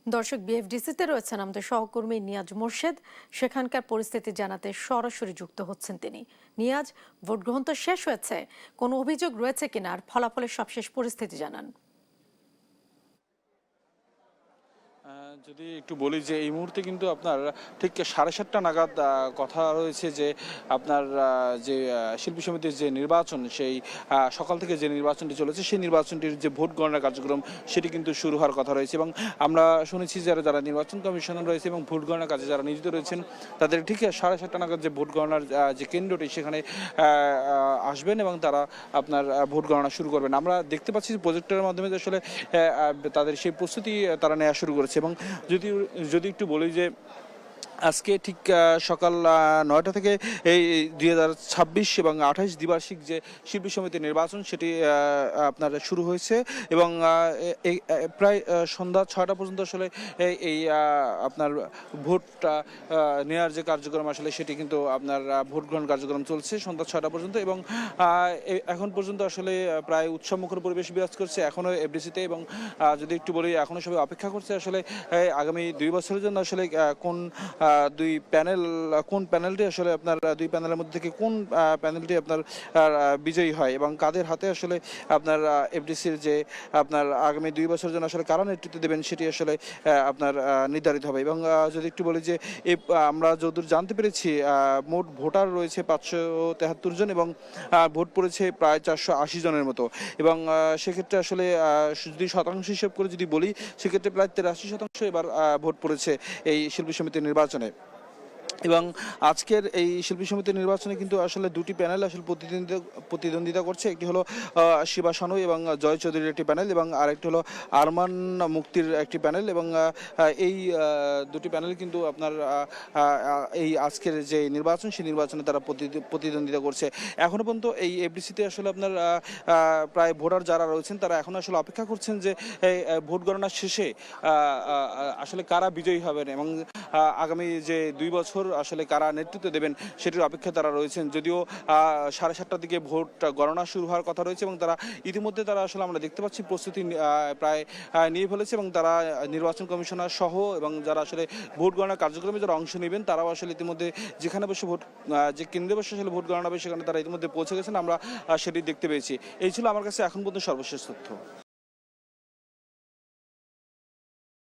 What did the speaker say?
দর্শক, বিএফডিসিতে রয়েছেন আমাদের সহকর্মী নিয়াজ মোর্শেদ। সেখানকার পরিস্থিতি জানাতে সরাসরি যুক্ত হচ্ছেন তিনি। নিয়াজ, ভোট গ্রহণ তো শেষ হয়েছে, কোনো অভিযোগ রয়েছে কিনা আর ফলাফলের সবশেষ পরিস্থিতি জানান। যদি একটু বলি যে এই মুহূর্তে কিন্তু আপনার ঠিক 7:30 নাগাদ কথা রয়েছে যে আপনার যে শিল্পী সমিতির যে নির্বাচন, সেই সকাল থেকে যে নির্বাচনটি চলেছে সেই নির্বাচনটির যে ভোট গণনা কার্যক্রম সেটি কিন্তু শুরু হওয়ার কথা রয়েছে। এবং আমরা শুনেছি যারা নির্বাচন কমিশনার রয়েছে এবং ভোট গণনার কাজে যারা নিয়োজিত রয়েছেন তাদের ঠিক 7:30 নাগাদ যে ভোট গণনার যে কেন্দ্রটি সেখানে আসবেন এবং তারা আপনার ভোট গণনা শুরু করবেন। আমরা দেখতে পাচ্ছি প্রজেক্টরের মাধ্যমে যে আসলে তাদের সেই প্রস্তুতি তারা নেওয়া শুরু করেছে। এবং যদি একটু বলি যে আজকে ঠিক সকাল 9টা থেকে এই 2026 এবং 28 দ্বিবার্ষিক যে শিল্পী সমিতির নির্বাচন সেটি আপনার শুরু হয়েছে এবং এই প্রায় সন্ধ্যা 6টা পর্যন্ত আসলে এই আপনার ভোটটা নেওয়ার যে কার্যক্রম আসলে সেটি কিন্তু আপনার ভোট গ্রহণ কার্যক্রম চলছে সন্ধ্যা 6টা পর্যন্ত। এবং এখন পর্যন্ত আসলে প্রায় উৎসবমুখর পরিবেশ বিরাজ করছে এখনও এফডিসিতে। এবং যদি একটু বলি এখনও সবাই অপেক্ষা করছে আসলে আগামী 2 বছরের জন্য আসলে কোন প্যানেলটি আসলে আপনার দুই প্যানেলের মধ্যে থেকে কোন প্যানেলটি আপনার বিজয়ী হয় এবং কাদের হাতে আসলে আপনার এফডিসির যে আপনার আগামী 2 বছরের জন্য আসলে কারা নেতৃত্ব দেবেন সেটি আসলে আপনার নির্ধারিত হবে। এবং যদি একটু বলি যে আমরা যতদূর জানতে পেরেছি মোট ভোটার রয়েছে 573 জন এবং ভোট পড়েছে প্রায় 480 জনের মতো। এবং সেক্ষেত্রে আসলে যদি শতাংশ হিসেব করে যদি বলি সেক্ষেত্রে প্রায় 83% এবার ভোট পড়েছে এই শিল্পী সমিতির নির্বাচনে। এবং আজকের এই শিল্পী সমিতির নির্বাচনে কিন্তু আসলে দুটি প্যানেল আসলে প্রতিদ্বন্দ্বিতা করছে। একটি হলো শিবা সানু এবং জয় চৌধুরীর একটি প্যানেল এবং আরেকটি হলো আরমান মুক্তির একটি প্যানেল। এবং এই দুটি প্যানেল কিন্তু আপনার এই আজকের যে নির্বাচন সেই নির্বাচনে তারা প্রতিদ্বন্দ্বিতা করছে। এখনো পর্যন্ত এই এফডিসিতে আসলে আপনার প্রায় ভোটার যারা রয়েছেন তারা এখন আসলে অপেক্ষা করছেন যে ভোট গণনার শেষে আসলে কারা বিজয়ী হবেন এবং আগামী যে 2 বছর আসলে কারা নেতৃত্ব দেবেন সেটির অপেক্ষায় তারা রয়েছেন। যদিও 7:30টার দিকে ভোট গণনা শুরু হওয়ার কথা রয়েছে এবং তারা ইতিমধ্যে তারা আসলে আমরা দেখতে পাচ্ছি প্রস্তুতি প্রায় নিয়ে ফেলেছে এবং তারা নির্বাচন কমিশনার সহ এবং যারা আসলে ভোট গণনা কার্যক্রমে যারা অংশ নেবেন তারাও আসলে ইতিমধ্যে যেখানে বসে যে কেন্দ্রে বসে আসলে ভোট গণনা হবে সেখানে তারা ইতিমধ্যে পৌঁছে গেছেন, আমরা সেটি দেখতে পেয়েছি। এই ছিল আমার কাছে এখন পর্যন্ত সর্বশেষ তথ্য।